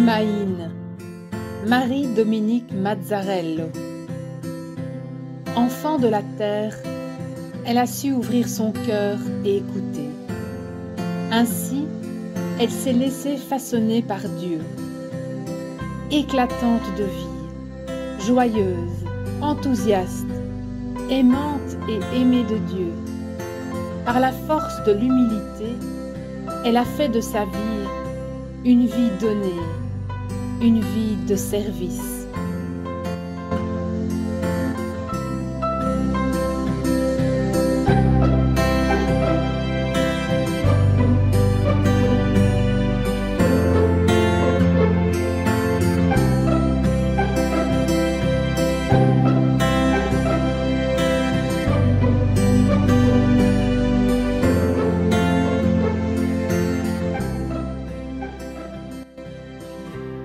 Maïn, Marie-Dominique Mazzarello. Enfant de la terre, elle a su ouvrir son cœur et écouter. Ainsi, elle s'est laissée façonner par Dieu. Éclatante de vie, joyeuse, enthousiaste, aimante et aimée de Dieu. Par la force de l'humilité, elle a fait de sa vie une vie donnée, une vie de service.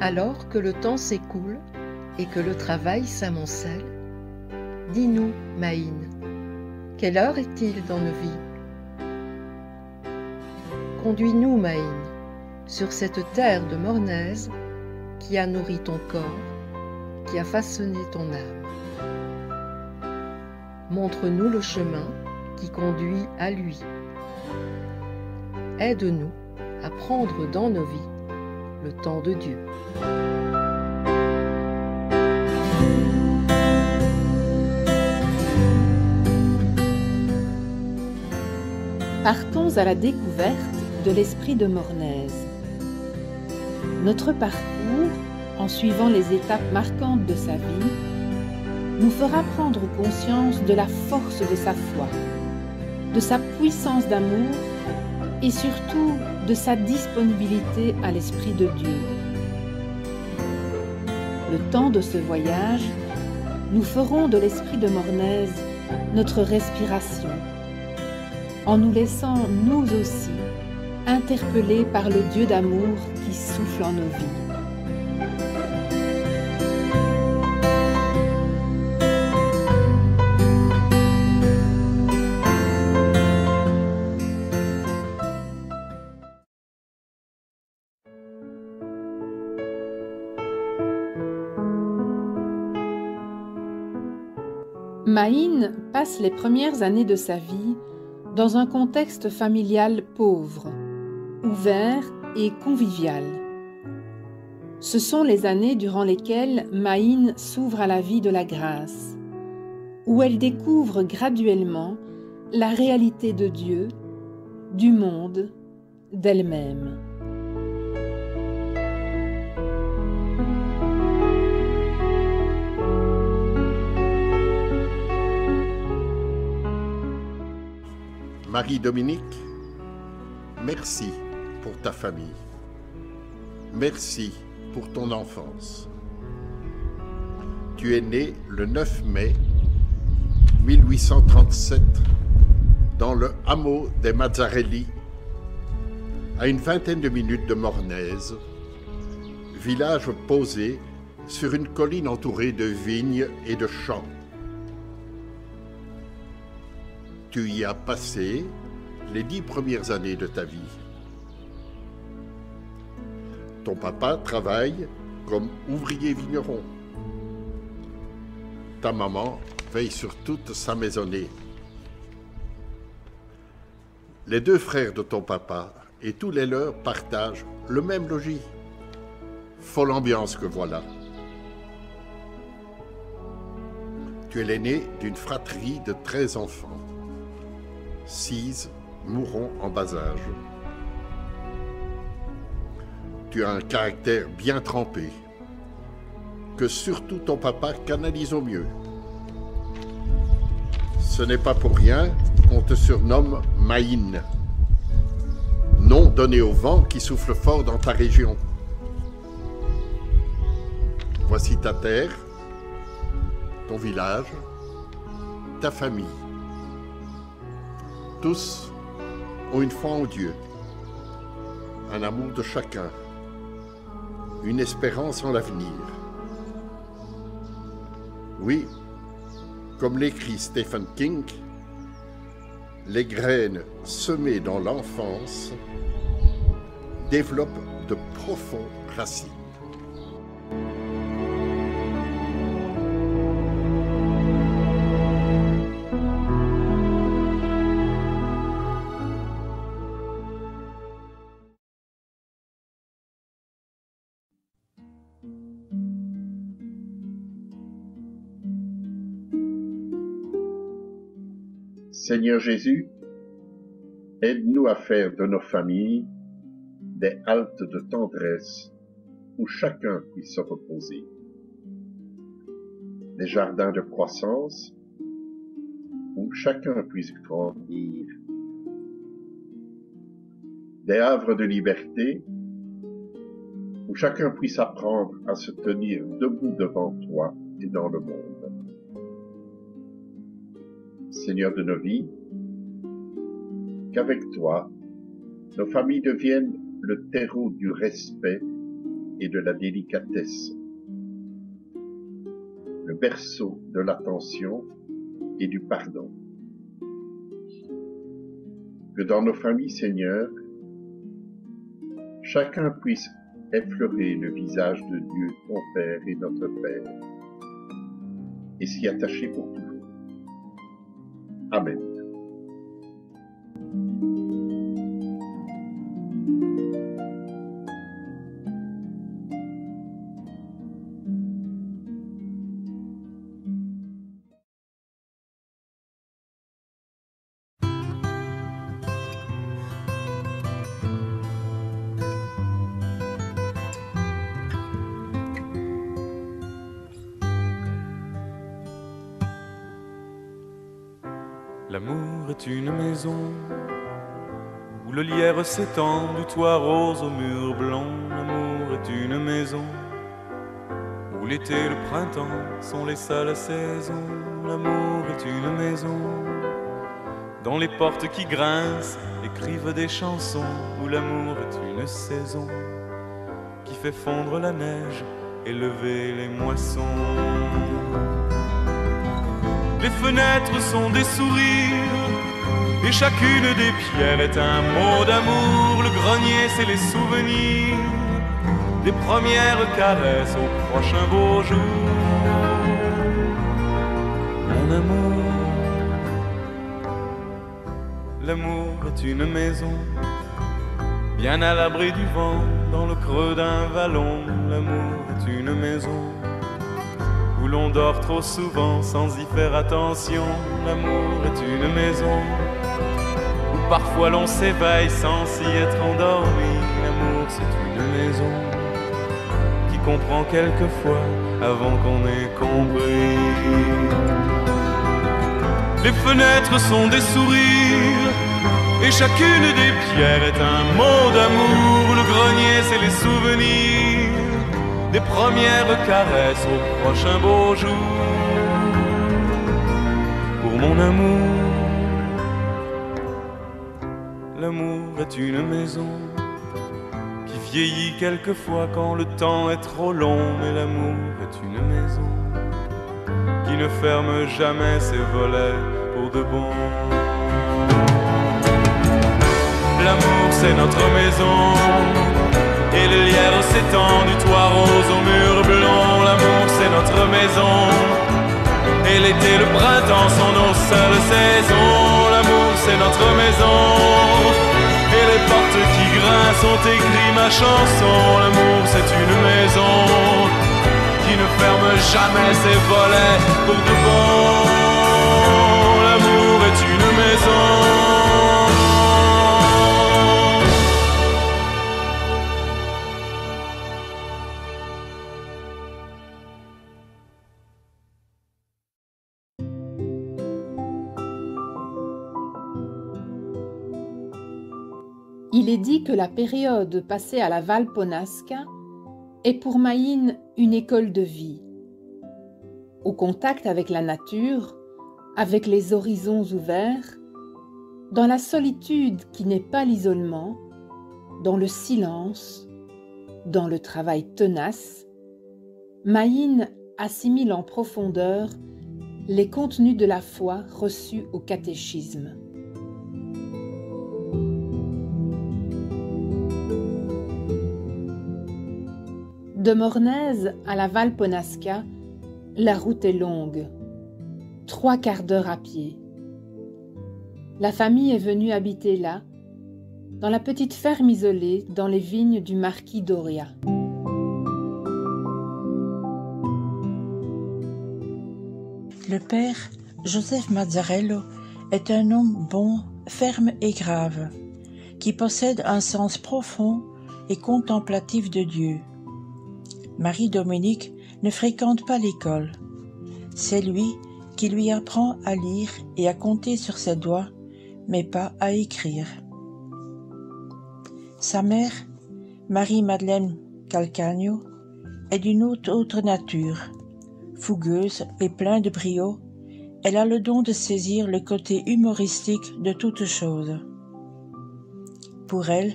Alors que le temps s'écoule et que le travail s'amoncelle, dis-nous, Maïn, quelle heure est-il dans nos vies? Conduis-nous, Maïn, sur cette terre de Mornaise qui a nourri ton corps, qui a façonné ton âme. Montre-nous le chemin qui conduit à lui. Aide-nous à prendre dans nos vies le temps de Dieu. Partons à la découverte de l'esprit de Mornaise. Notre parcours, en suivant les étapes marquantes de sa vie, nous fera prendre conscience de la force de sa foi, de sa puissance d'amour et surtout de sa disponibilité à l'Esprit de Dieu. Le temps de ce voyage, nous ferons de l'Esprit de Mornaise notre respiration, en nous laissant nous aussi interpeller par le Dieu d'amour qui souffle en nos vies. Maïn passe les premières années de sa vie dans un contexte familial pauvre, ouvert et convivial. Ce sont les années durant lesquelles Maïn s'ouvre à la vie de la grâce, où elle découvre graduellement la réalité de Dieu, du monde, d'elle-même. Marie-Dominique, merci pour ta famille. Merci pour ton enfance. Tu es née le 9 mai 1837 dans le hameau des Mazzarelli, à une vingtaine de minutes de Mornaise, village posé sur une colline entourée de vignes et de champs. Tu y as passé les 10 premières années de ta vie. Ton papa travaille comme ouvrier vigneron. Ta maman veille sur toute sa maisonnée. Les 2 frères de ton papa et tous les leurs partagent le même logis. Folle ambiance que voilà. Tu es l'aîné d'une fratrie de 13 enfants. 6 mourront en bas âge. Tu as un caractère bien trempé, que surtout ton papa canalise au mieux. Ce n'est pas pour rien qu'on te surnomme Maïn, nom donné au vent qui souffle fort dans ta région. Voici ta terre, ton village, ta famille. Tous ont une foi en Dieu, un amour de chacun, une espérance en l'avenir. Oui, comme l'écrit Stephen King, les graines semées dans l'enfance développent de profondes racines. Seigneur Jésus, aide-nous à faire de nos familles des haltes de tendresse où chacun puisse se reposer, des jardins de croissance où chacun puisse grandir, des havres de liberté où chacun puisse apprendre à se tenir debout devant toi et dans le monde. Seigneur de nos vies, qu'avec toi, nos familles deviennent le terreau du respect et de la délicatesse, le berceau de l'attention et du pardon. Que dans nos familles, Seigneur, chacun puisse effleurer le visage de Dieu, ton Père et notre Père, et s'y attacher pour toujours. Amen. L'amour est une maison où le lierre s'étend du toit rose au mur blanc. L'amour est une maison où l'été et le printemps sont les seules saisons. L'amour est une maison dont les portes qui grincent écrivent des chansons. Où l'amour est une saison qui fait fondre la neige et lever les moissons. Les fenêtres sont des sourires et chacune des pierres est un mot d'amour. Le grenier, c'est les souvenirs des premières caresses au prochain beau jour. Mon amour, l'amour est une maison bien à l'abri du vent dans le creux d'un vallon. L'amour est une maison où l'on dort trop souvent sans y faire attention. L'amour est une maison où parfois l'on s'éveille sans s'y être endormi. L'amour c'est une maison qui comprend quelquefois avant qu'on ait compris. Les fenêtres sont des sourires et chacune des pierres est un mot d'amour. Le grenier c'est les souvenirs des premières caresses au prochain beau jour. Pour mon amour, l'amour est une maison qui vieillit quelquefois quand le temps est trop long. Mais l'amour est une maison qui ne ferme jamais ses volets pour de bon. L'amour c'est notre maison et le lierre s'étend du toit rose au mur blanc. L'amour c'est notre maison et l'été, le printemps sont nos seules saisons. L'amour c'est notre maison et les portes qui grincent ont écrit ma chanson. L'amour c'est une maison qui ne ferme jamais ses volets pour de bon. L'amour est une maison. Il est dit que la période passée à la Valponasca est pour Mayine une école de vie. Au contact avec la nature, avec les horizons ouverts, dans la solitude qui n'est pas l'isolement, dans le silence, dans le travail tenace, Mayine assimile en profondeur les contenus de la foi reçus au catéchisme. De Mornez à la Valponasca, la route est longue, 3 quarts d'heure à pied. La famille est venue habiter là, dans la petite ferme isolée dans les vignes du marquis Doria. Le père Joseph Mazzarello est un homme bon, ferme et grave, qui possède un sens profond et contemplatif de Dieu. Marie-Dominique ne fréquente pas l'école. C'est lui qui lui apprend à lire et à compter sur ses doigts, mais pas à écrire. Sa mère, Marie-Madeleine Calcagno, est d'une autre nature. Fougueuse et pleine de brio, elle a le don de saisir le côté humoristique de toute chose. Pour elle,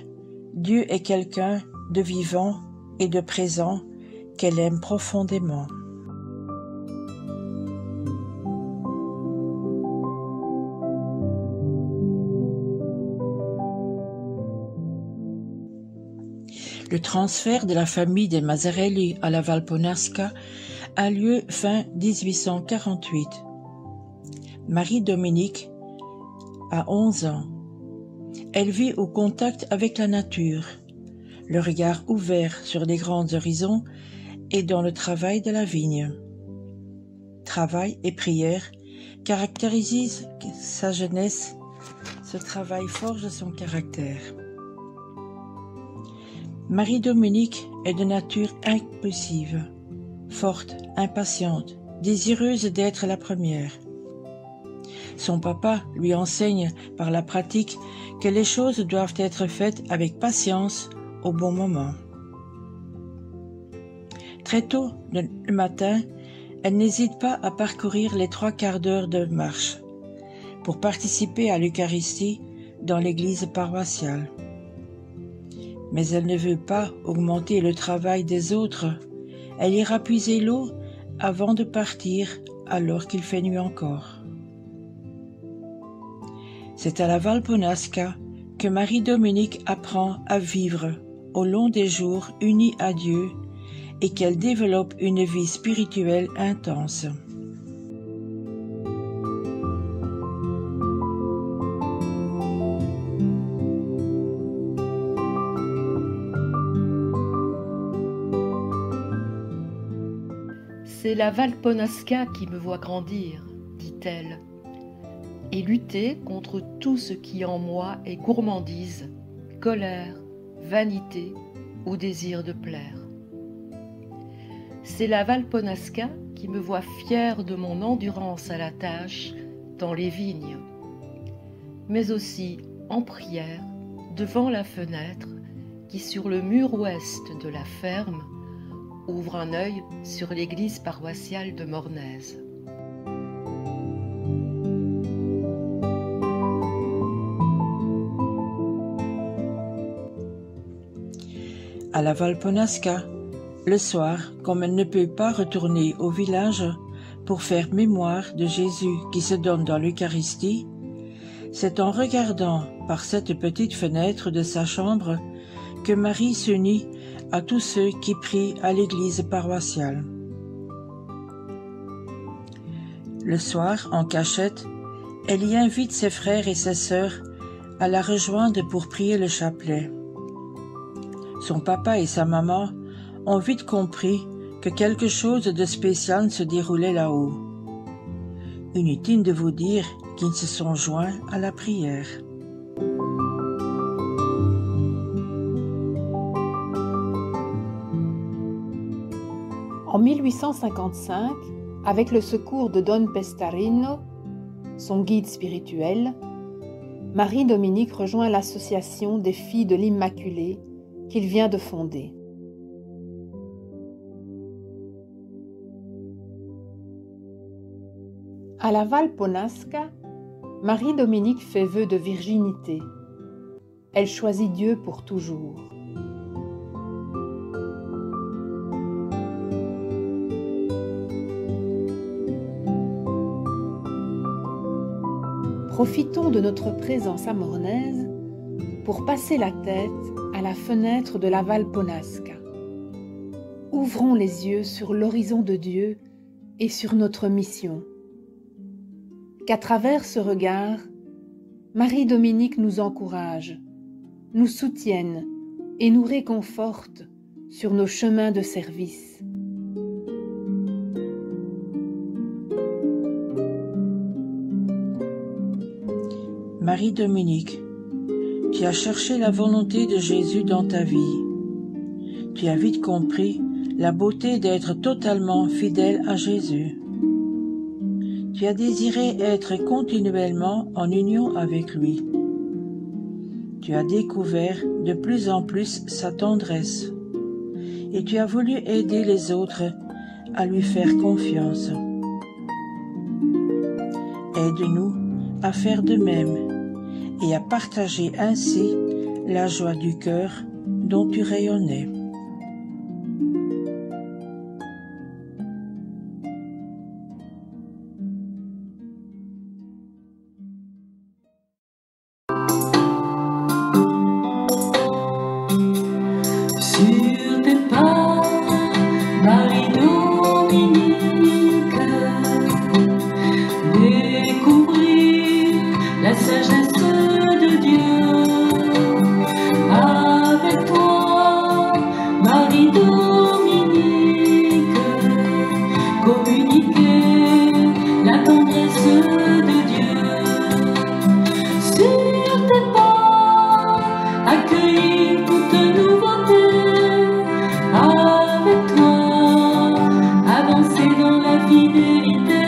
Dieu est quelqu'un de vivant et de présent qu'elle aime profondément. Le transfert de la famille des Mazzarelli à la Valponasca a lieu fin 1848. Marie-Dominique a 11 ans. Elle vit au contact avec la nature, le regard ouvert sur les grands horizons et dans le travail de la vigne. Travail et prière caractérisent sa jeunesse. Ce travail forge son caractère. Marie-Dominique est de nature impulsive, forte, impatiente, désireuse d'être la première. Son papa lui enseigne par la pratique que les choses doivent être faites avec patience au bon moment. Très tôt le matin, elle n'hésite pas à parcourir les 3 quarts d'heure de marche pour participer à l'Eucharistie dans l'église paroissiale. Mais elle ne veut pas augmenter le travail des autres. Elle ira puiser l'eau avant de partir alors qu'il fait nuit encore. C'est à la Valponasca que Marie-Dominique apprend à vivre au long des jours unis à Dieu et qu'elle développe une vie spirituelle intense. C'est la Valponasca qui me voit grandir, dit-elle, et lutter contre tout ce qui en moi est gourmandise, colère, vanité ou désir de plaire. C'est la Valponasca qui me voit fière de mon endurance à la tâche dans les vignes, mais aussi en prière devant la fenêtre qui, sur le mur ouest de la ferme, ouvre un œil sur l'église paroissiale de Mornez. À la Valponasca, le soir, comme elle ne peut pas retourner au village pour faire mémoire de Jésus qui se donne dans l'Eucharistie, c'est en regardant par cette petite fenêtre de sa chambre que Marie s'unit à tous ceux qui prient à l'église paroissiale. Le soir, en cachette, elle y invite ses frères et ses sœurs à la rejoindre pour prier le chapelet. Son papa et sa maman ont vite compris que quelque chose de spécial se déroulait là-haut. Inutile de vous dire qu'ils se sont joints à la prière. En 1855, avec le secours de Don Pestarino, son guide spirituel, Marie-Dominique rejoint l'association des Filles de l'Immaculée qu'il vient de fonder. À la Valponasca, Marie-Dominique fait vœu de virginité. Elle choisit Dieu pour toujours. Profitons de notre présence à Mornez pour passer la tête à la fenêtre de la Valponasca. Ouvrons les yeux sur l'horizon de Dieu et sur notre mission. Qu'à travers ce regard, Marie-Dominique nous encourage, nous soutienne et nous réconforte sur nos chemins de service. Marie-Dominique, tu as cherché la volonté de Jésus dans ta vie. Tu as vite compris la beauté d'être totalement fidèle à Jésus. Tu as désiré être continuellement en union avec lui. Tu as découvert de plus en plus sa tendresse et tu as voulu aider les autres à lui faire confiance. Aide-nous à faire de même et à partager ainsi la joie du cœur dont tu rayonnais. Sur tes pas, Marie-Dominique, découvrir la sagesse de Dieu. Avec toi, Marie-Dominique, communiquer la tendresse de Dieu. Sur tes pas, accueillir toute nouveauté. Avec toi, avancer dans la fidélité.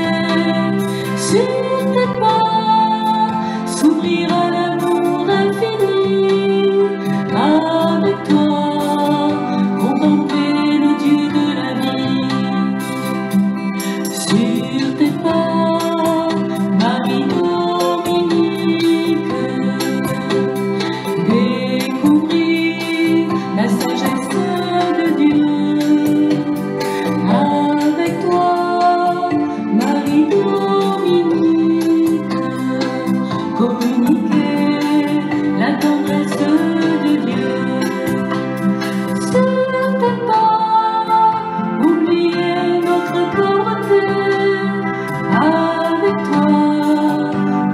Sur tes pas, s'ouvrir à l'amour infini. Avec toi, contempler le Dieu de la vie. Sur tes pas, Marie-Dominique, découvrir la sagesse de Dieu. Avec toi, Marie-Dominique, communiquer la tendresse de Dieu. Sur tes pas, oublier notre pauvreté. Avec toi,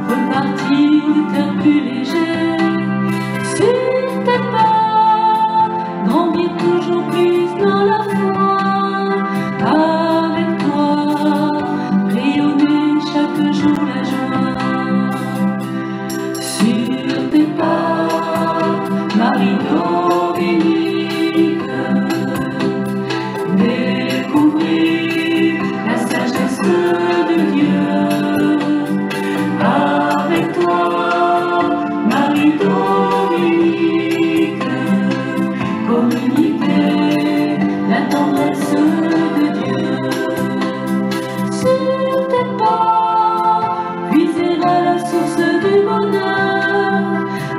repartir le cœur plus léger. Sur tes pas, grandir toujours plus dans la foi. Avec toi, rayonner chaque jour la joie. Sur tes pas, Marie-Dominique, découvrir la sagesse de Dieu. Avec toi, Marie-Dominique, communiquer la tendresse de Dieu. Sur tes pas, puiser à la source du bonheur.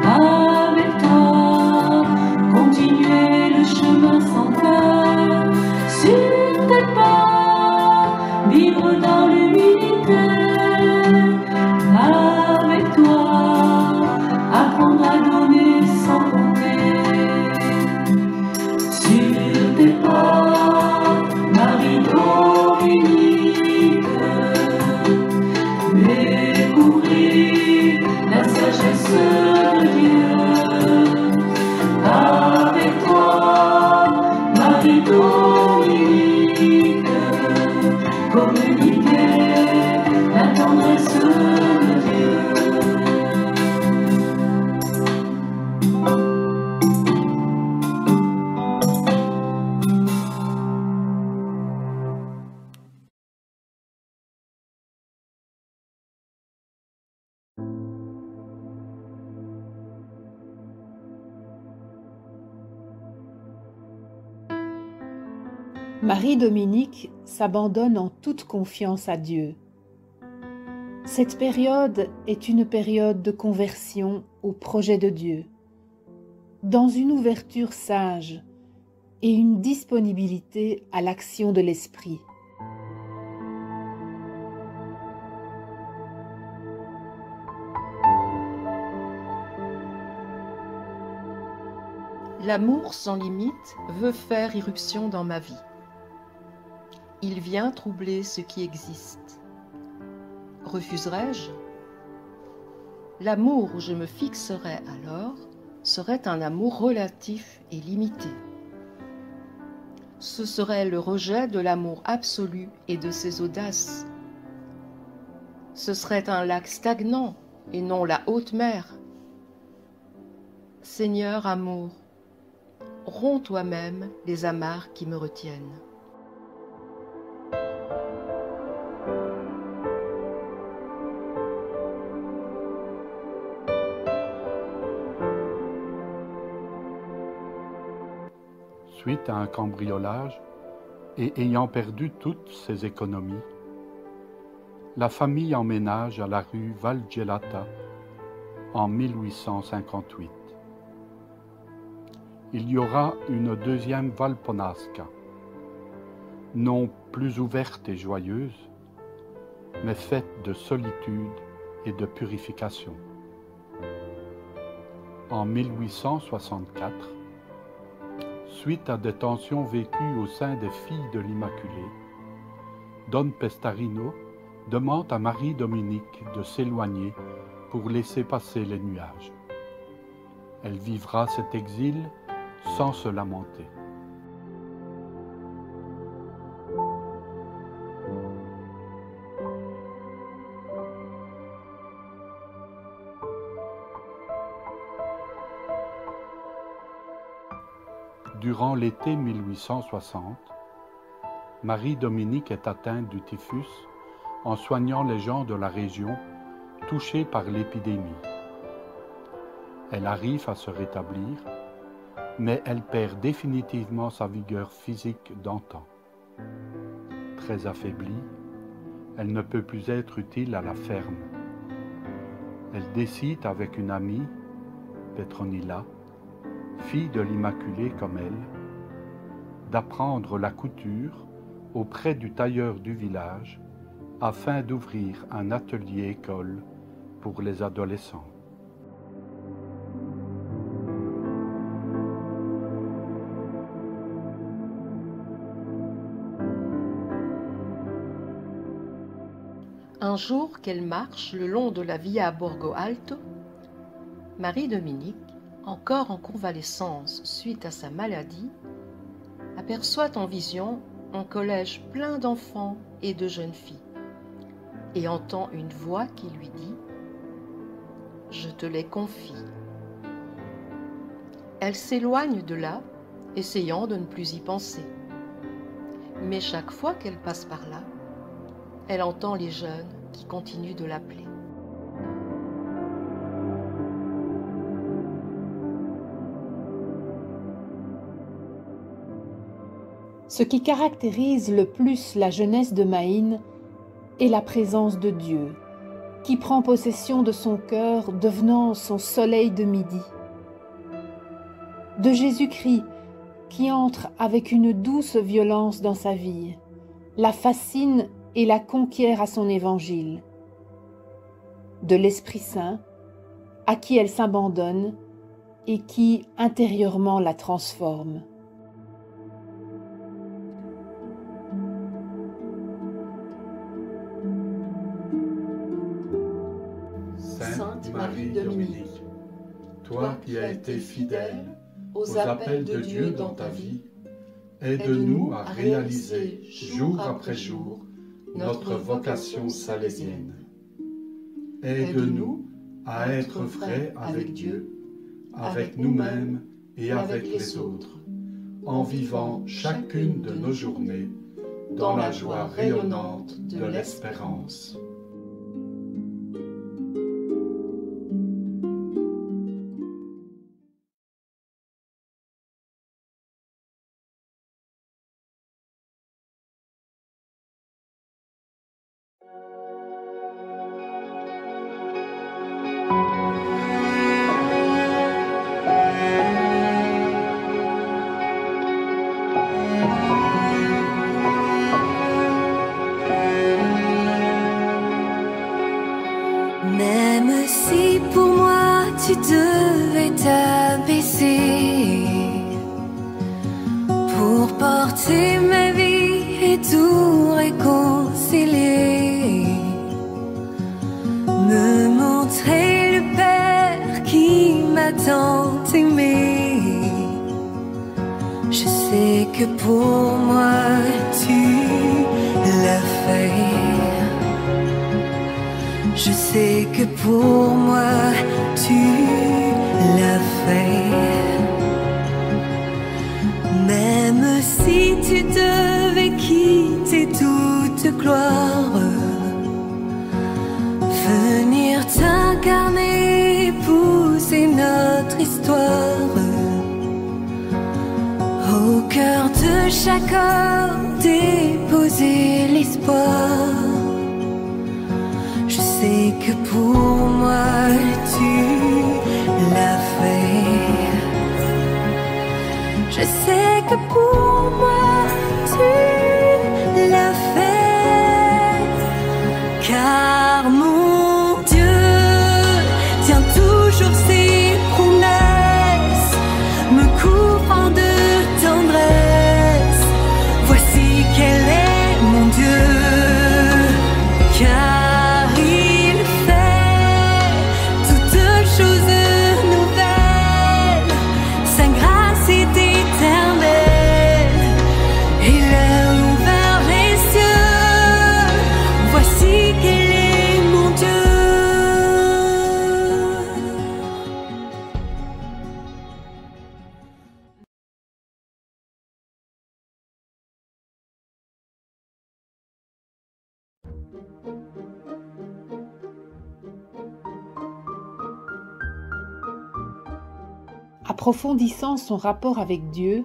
Avec toi, continuer le chemin sans peur. Sur tes pas, vivre dans l'humilité. Avec toi, apprendre à donner sans compter. Sur tes pas, Marie-Dominique, découvrir la sagesse de Dieu. Avec toi, Marie-Dominique, communiquer la tendresse de Dieu. Marie-Dominique s'abandonne en toute confiance à Dieu. Cette période est une période de conversion au projet de Dieu, dans une ouverture sage et une disponibilité à l'action de l'Esprit. L'amour sans limite veut faire irruption dans ma vie. Il vient troubler ce qui existe. Refuserai-je? L'amour où je me fixerais alors serait un amour relatif et limité. Ce serait le rejet de l'amour absolu et de ses audaces. Ce serait un lac stagnant et non la haute mer. Seigneur amour, romps toi-même les amarres qui me retiennent. Suite à un cambriolage et ayant perdu toutes ses économies, la famille emménage à la rue Valgelata en 1858. Il y aura une deuxième Valponasca, non plus ouverte et joyeuse, mais faite de solitude et de purification. En 1864, suite à des tensions vécues au sein des filles de l'Immaculée, Don Pestarino demande à Marie-Dominique de s'éloigner pour laisser passer les nuages. Elle vivra cet exil sans se lamenter. Durant l'été 1860, Marie-Dominique est atteinte du typhus en soignant les gens de la région touchés par l'épidémie. Elle arrive à se rétablir, mais elle perd définitivement sa vigueur physique d'antan. Très affaiblie, elle ne peut plus être utile à la ferme. Elle décide avec une amie, Petronilla, fille de l'Immaculée comme elle, d'apprendre la couture auprès du tailleur du village afin d'ouvrir un atelier-école pour les adolescents. Un jour qu'elle marche le long de la Via Borgo Alto, Marie-Dominique, encore en convalescence suite à sa maladie, aperçoit en vision un collège plein d'enfants et de jeunes filles et entend une voix qui lui dit « Je te les confie ». Elle s'éloigne de là, essayant de ne plus y penser. Mais chaque fois qu'elle passe par là, elle entend les jeunes qui continuent de l'appeler. Ce qui caractérise le plus la jeunesse de Maïn est la présence de Dieu, qui prend possession de son cœur, devenant son soleil de midi. De Jésus-Christ, qui entre avec une douce violence dans sa vie, la fascine et la conquiert à son évangile. De l'Esprit Saint, à qui elle s'abandonne et qui intérieurement la transforme. Sainte Marie-Dominique, toi qui as été fidèle aux appels de Dieu dans ta vie, aide-nous à réaliser jour après jour notre vocation salésienne. Aide-nous à être vrais avec Dieu, avec nous-mêmes et avec les autres, en vivant chacune de nos journées dans la joie rayonnante de l'espérance. Même si pour moi tu devais t'abaisser pour porter ma vie et tout réconcilier, me montrer le Père qui m'a tant aimé, je sais que pour moi tu l'as fait. Je sais que pour moi tu l'as fait. Même si tu devais quitter toute gloire, venir t'incarner, épouser notre histoire, au cœur de chaque homme déposer l'espoir. Je sais que pour moi tu l'as fait. Je sais que pour moi tu l'as fait, car mon Dieu tient toujours ses promesses, me couvrant de tendresse. Voici quel est mon Dieu, car il fait toutes choses nouvelles. Sa grâce est éternelle, il a ouvert les cieux. Voici quel est mon Dieu. Approfondissant son rapport avec Dieu,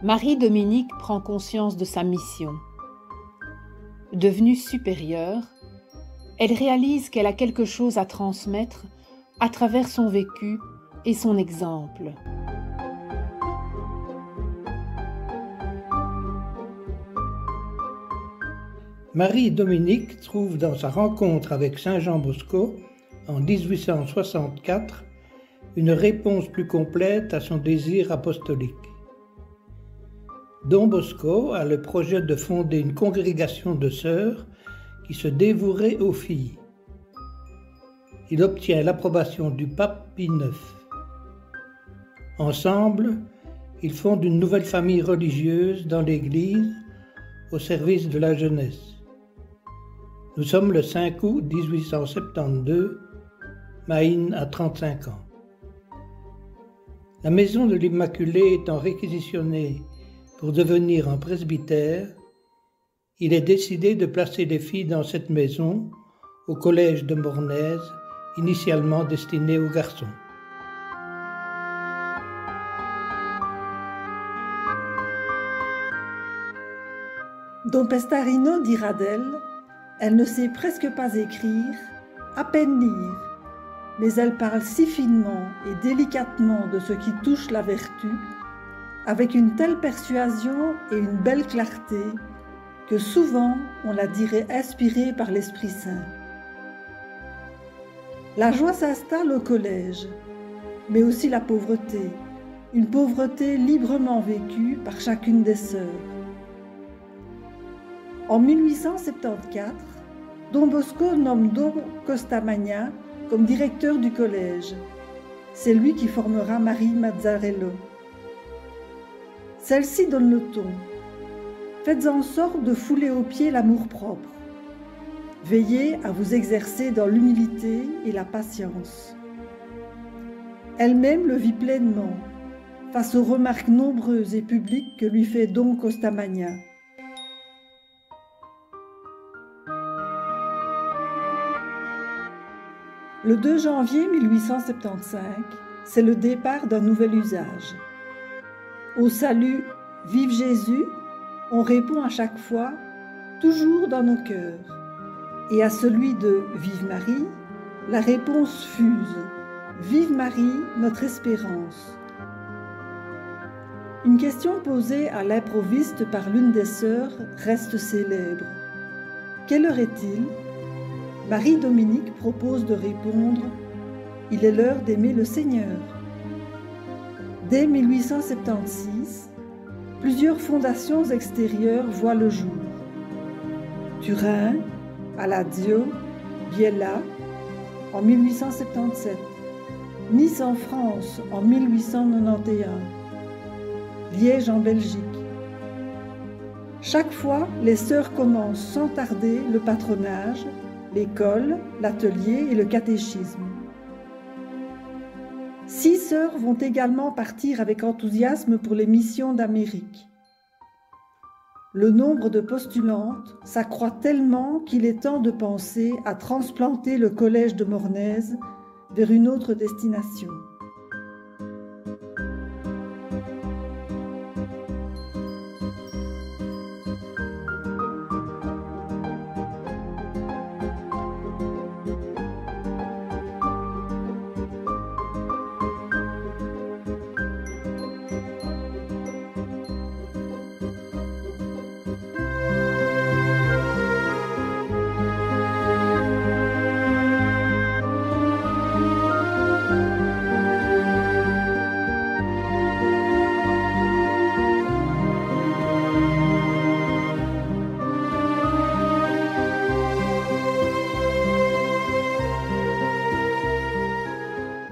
Marie-Dominique prend conscience de sa mission. Devenue supérieure, elle réalise qu'elle a quelque chose à transmettre à travers son vécu et son exemple. Marie-Dominique trouve dans sa rencontre avec Saint Jean Bosco en 1864 une réponse plus complète à son désir apostolique. Don Bosco a le projet de fonder une congrégation de sœurs qui se dévoueraient aux filles. Il obtient l'approbation du pape Pie IX. Ensemble, ils fondent une nouvelle famille religieuse dans l'Église au service de la jeunesse. Nous sommes le 5 août 1872, Maïn a 35 ans. La maison de l'Immaculée étant réquisitionnée pour devenir un presbytère, il est décidé de placer les filles dans cette maison, au collège de Mornez, initialement destiné aux garçons. Don Pestarino dira d'elle: elle ne sait presque pas écrire, à peine lire, mais elle parle si finement et délicatement de ce qui touche la vertu, avec une telle persuasion et une belle clarté, que souvent on la dirait inspirée par l'Esprit Saint. La joie s'installe au collège, mais aussi la pauvreté, une pauvreté librement vécue par chacune des sœurs. En 1874, Don Bosco nomme Don Costamagna comme directeur du collège. C'est lui qui formera Marie Mazzarello. Celle-ci donne le ton. Faites en sorte de fouler aux pieds l'amour-propre. Veillez à vous exercer dans l'humilité et la patience. Elle-même le vit pleinement, face aux remarques nombreuses et publiques que lui fait Don Costamagna. Le 2 janvier 1875, c'est le départ d'un nouvel usage. Au salut « Vive Jésus », on répond à chaque fois « Toujours dans nos cœurs ». Et à celui de « Vive Marie », la réponse fuse « Vive Marie, notre espérance ». Une question posée à l'improviste par l'une des sœurs reste célèbre. Quelle heure est-il ? Marie-Dominique propose de répondre « Il est l'heure d'aimer le Seigneur ». Dès 1876, plusieurs fondations extérieures voient le jour. Turin, Aladio, Biella en 1877, Nice en France en 1891, Liège en Belgique. Chaque fois, les sœurs commencent sans tarder le patronage l'école, l'atelier et le catéchisme. 6 sœurs vont également partir avec enthousiasme pour les missions d'Amérique. Le nombre de postulantes s'accroît tellement qu'il est temps de penser à transplanter le collège de Mornez vers une autre destination.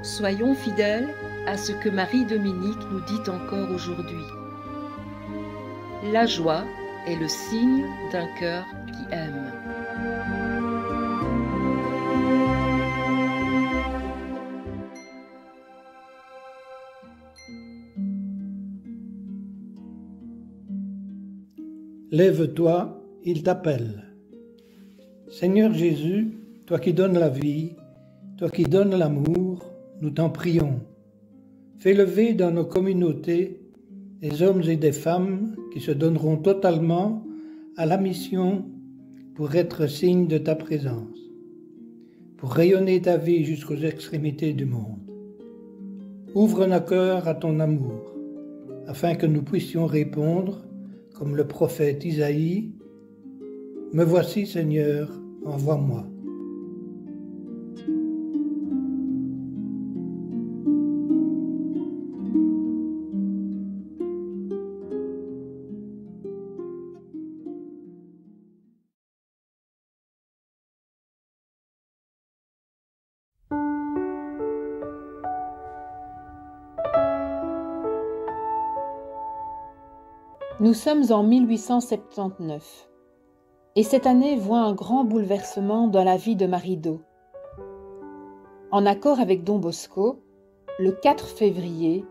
Soyons fidèles à ce que Marie-Dominique nous dit encore aujourd'hui. La joie est le signe d'un cœur qui aime. Lève-toi, il t'appelle. Seigneur Jésus, toi qui donnes la vie, toi qui donnes l'amour, nous t'en prions. Fais lever dans nos communautés des hommes et des femmes qui se donneront totalement à la mission pour être signe de ta présence, pour rayonner ta vie jusqu'aux extrémités du monde. Ouvre nos cœurs à ton amour, afin que nous puissions répondre, comme le prophète Isaïe, « Me voici, Seigneur, envoie-moi ». Nous sommes en 1879 et cette année voit un grand bouleversement dans la vie de Marie-Do. En accord avec Don Bosco, le 4 février,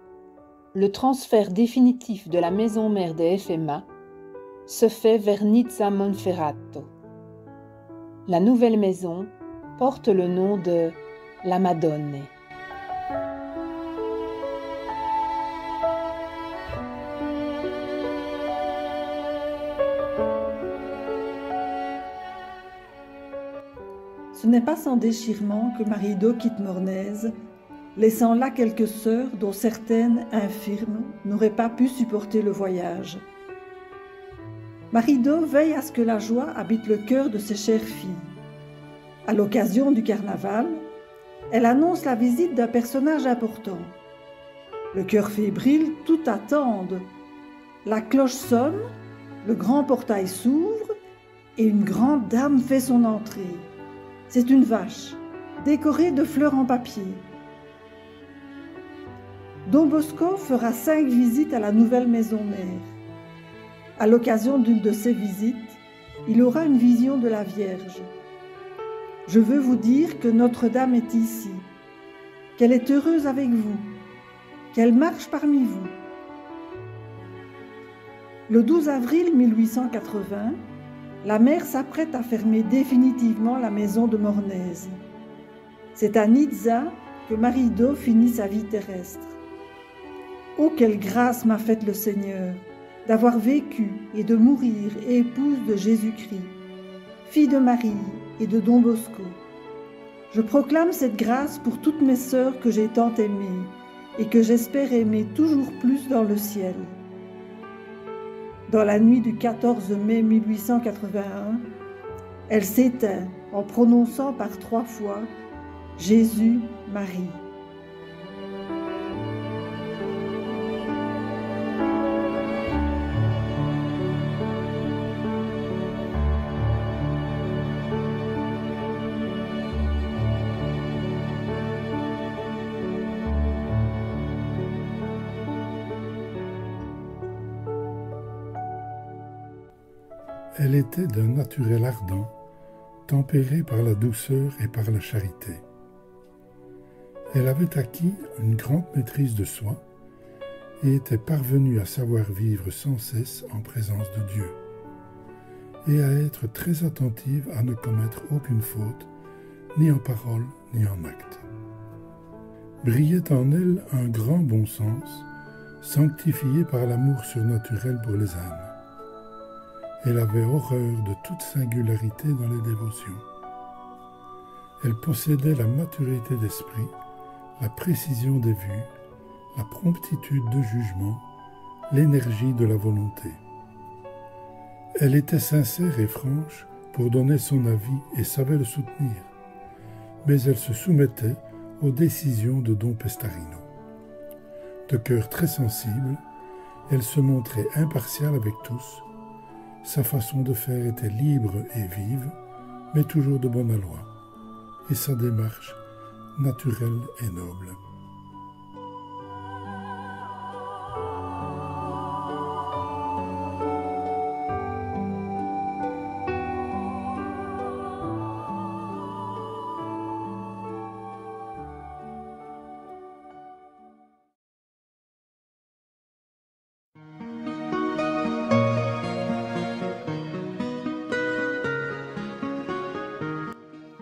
le transfert définitif de la maison mère des FMA se fait vers Nizza Monferrato. La nouvelle maison porte le nom de La Madone. Ce n'est pas sans déchirement que Marie-Do quitte Mornez, laissant là quelques sœurs dont certaines, infirmes, n'auraient pas pu supporter le voyage. Marie-Do veille à ce que la joie habite le cœur de ses chères filles. À l'occasion du carnaval, elle annonce la visite d'un personnage important. Le cœur fébrile, tout attendent. La cloche sonne, le grand portail s'ouvre et une grande dame fait son entrée. C'est une vache, décorée de fleurs en papier. Don Bosco fera 5 visites à la nouvelle maison mère. À l'occasion d'une de ces visites, il aura une vision de la Vierge. Je veux vous dire que Notre-Dame est ici, qu'elle est heureuse avec vous, qu'elle marche parmi vous. Le 12 avril 1880, la mère s'apprête à fermer définitivement la maison de Mornez. C'est à Nizza que Marie-Do finit sa vie terrestre. Oh, quelle grâce m'a faite le Seigneur d'avoir vécu et de mourir épouse de Jésus-Christ, fille de Marie et de Don Bosco. Je proclame cette grâce pour toutes mes sœurs que j'ai tant aimées et que j'espère aimer toujours plus dans le ciel. Dans la nuit du 14 mai 1881, elle s'éteint en prononçant par 3 fois « Jésus, Marie ». Elle était d'un naturel ardent, tempérée par la douceur et par la charité. Elle avait acquis une grande maîtrise de soi et était parvenue à savoir vivre sans cesse en présence de Dieu et à être très attentive à ne commettre aucune faute, ni en parole ni en acte. Brillait en elle un grand bon sens, sanctifié par l'amour surnaturel pour les âmes. Elle avait horreur de toute singularité dans les dévotions. Elle possédait la maturité d'esprit, la précision des vues, la promptitude de jugement, l'énergie de la volonté. Elle était sincère et franche pour donner son avis et savait le soutenir, mais elle se soumettait aux décisions de Don Pestarino. De cœur très sensible, elle se montrait impartiale avec tous. Sa façon de faire était libre et vive, mais toujours de bonne aloi, et sa démarche naturelle et noble.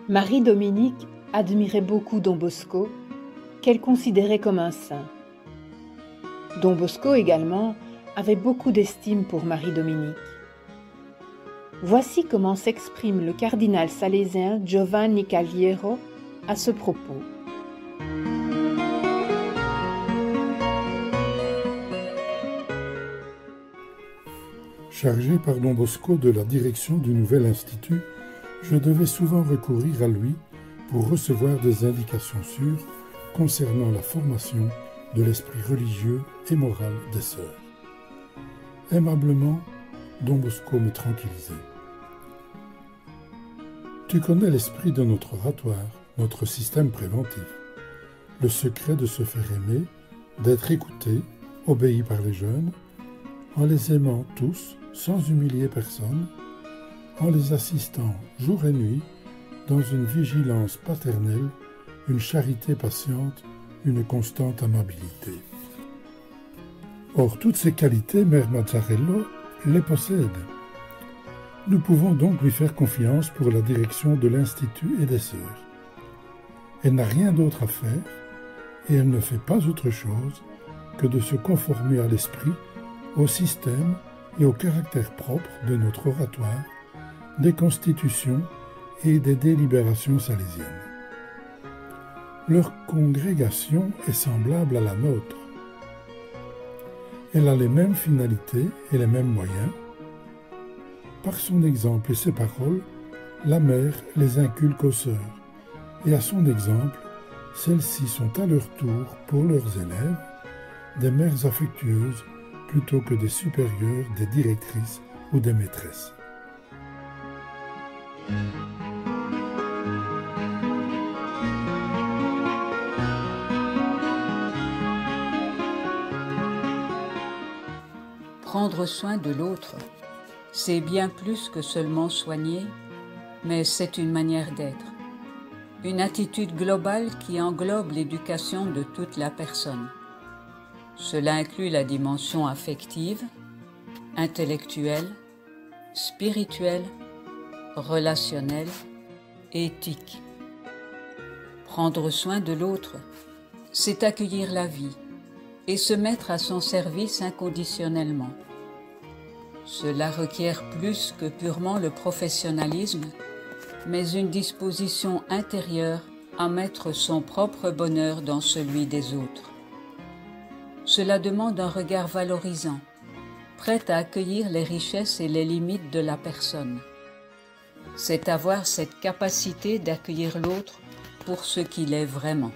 Marie-Dominique admirait beaucoup Don Bosco, qu'elle considérait comme un saint. Don Bosco également avait beaucoup d'estime pour Marie-Dominique. Voici comment s'exprime le cardinal salésien Giovanni Cagliero à ce propos. Chargé par Don Bosco de la direction du nouvel institut, je devais souvent recourir à lui pour recevoir des indications sûres concernant la formation de l'esprit religieux et moral des sœurs. Aimablement, Don Bosco me tranquillisait. Tu connais l'esprit de notre oratoire, notre système préventif, le secret de se faire aimer, d'être écouté, obéi par les jeunes, en les aimant tous, sans humilier personne, en les assistant jour et nuit dans une vigilance paternelle, une charité patiente, une constante amabilité. Or, toutes ces qualités, Mère Mazzarello les possède. Nous pouvons donc lui faire confiance pour la direction de l'Institut et des sœurs. Elle n'a rien d'autre à faire et elle ne fait pas autre chose que de se conformer à l'esprit, au système et au caractère propre de notre oratoire, des constitutions et des délibérations salésiennes. Leur congrégation est semblable à la nôtre. Elle a les mêmes finalités et les mêmes moyens. Par son exemple et ses paroles, la mère les inculque aux sœurs, et à son exemple, celles-ci sont à leur tour, pour leurs élèves, des mères affectueuses plutôt que des supérieures, des directrices ou des maîtresses. Prendre soin de l'autre, c'est bien plus que seulement soigner, mais c'est une manière d'être, une attitude globale qui englobe l'éducation de toute la personne. Cela inclut la dimension affective, intellectuelle, spirituelle, relationnelle, éthique. Prendre soin de l'autre, c'est accueillir la vie et se mettre à son service inconditionnellement. Cela requiert plus que purement le professionnalisme, mais une disposition intérieure à mettre son propre bonheur dans celui des autres. Cela demande un regard valorisant, prêt à accueillir les richesses et les limites de la personne. C'est avoir cette capacité d'accueillir l'autre pour ce qu'il est vraiment.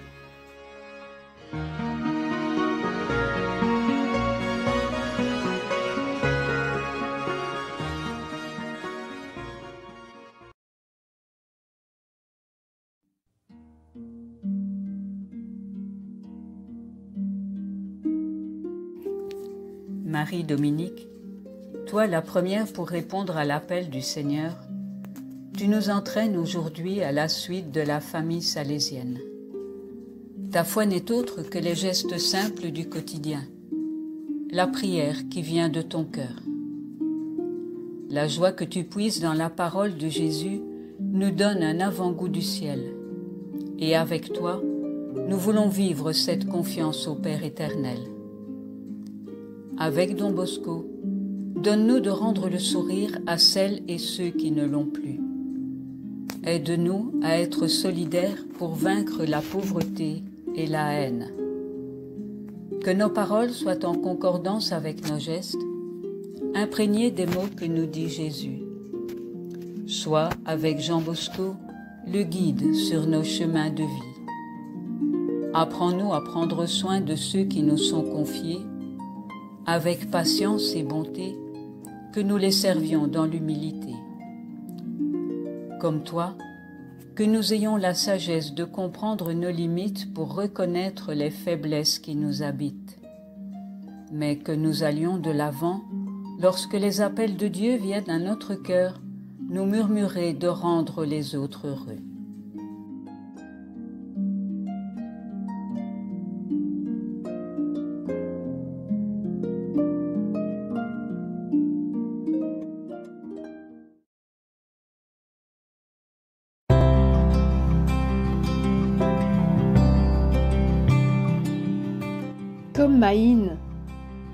Marie-Dominique, toi la première pour répondre à l'appel du Seigneur, tu nous entraînes aujourd'hui à la suite de la famille salésienne. Ta foi n'est autre que les gestes simples du quotidien, la prière qui vient de ton cœur. La joie que tu puises dans la parole de Jésus nous donne un avant-goût du ciel. Et avec toi, nous voulons vivre cette confiance au Père éternel. Avec Don Bosco, donne-nous de rendre le sourire à celles et ceux qui ne l'ont plus. Aide-nous à être solidaires pour vaincre la pauvreté et la haine. Que nos paroles soient en concordance avec nos gestes, imprégnées des mots que nous dit Jésus. Sois, avec Jean Bosco, le guide sur nos chemins de vie. Apprends-nous à prendre soin de ceux qui nous sont confiés, avec patience et bonté, que nous les servions dans l'humilité. Comme toi, que nous ayons la sagesse de comprendre nos limites pour reconnaître les faiblesses qui nous habitent, mais que nous allions de l'avant lorsque les appels de Dieu viennent à notre cœur nous murmurer de rendre les autres heureux. Comme Maïn,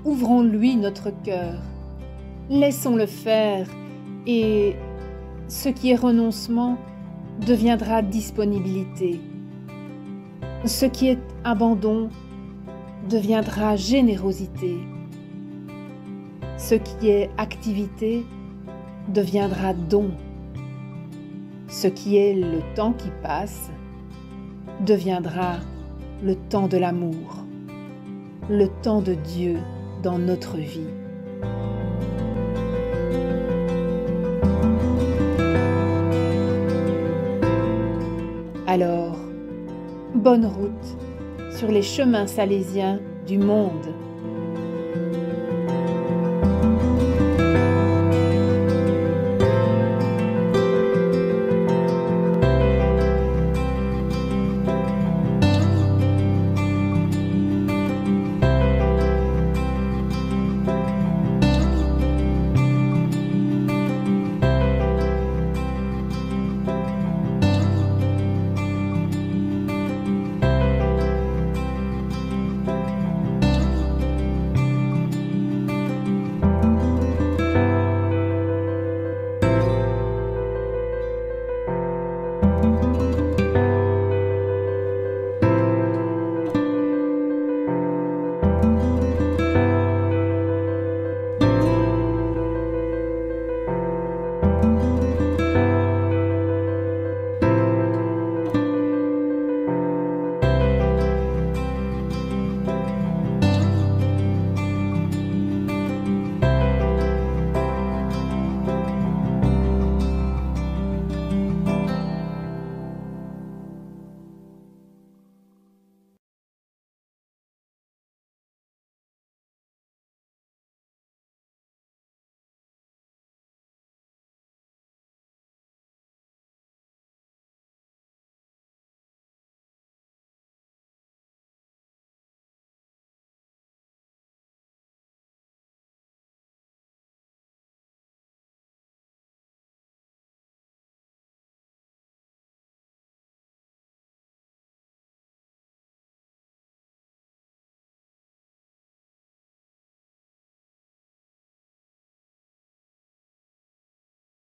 ouvrons-lui notre cœur, laissons-le faire, et ce qui est renoncement deviendra disponibilité. Ce qui est abandon deviendra générosité. Ce qui est activité deviendra don. Ce qui est le temps qui passe deviendra le temps de l'amour, le temps de Dieu dans notre vie. Alors, bonne route sur les chemins salésiens du monde.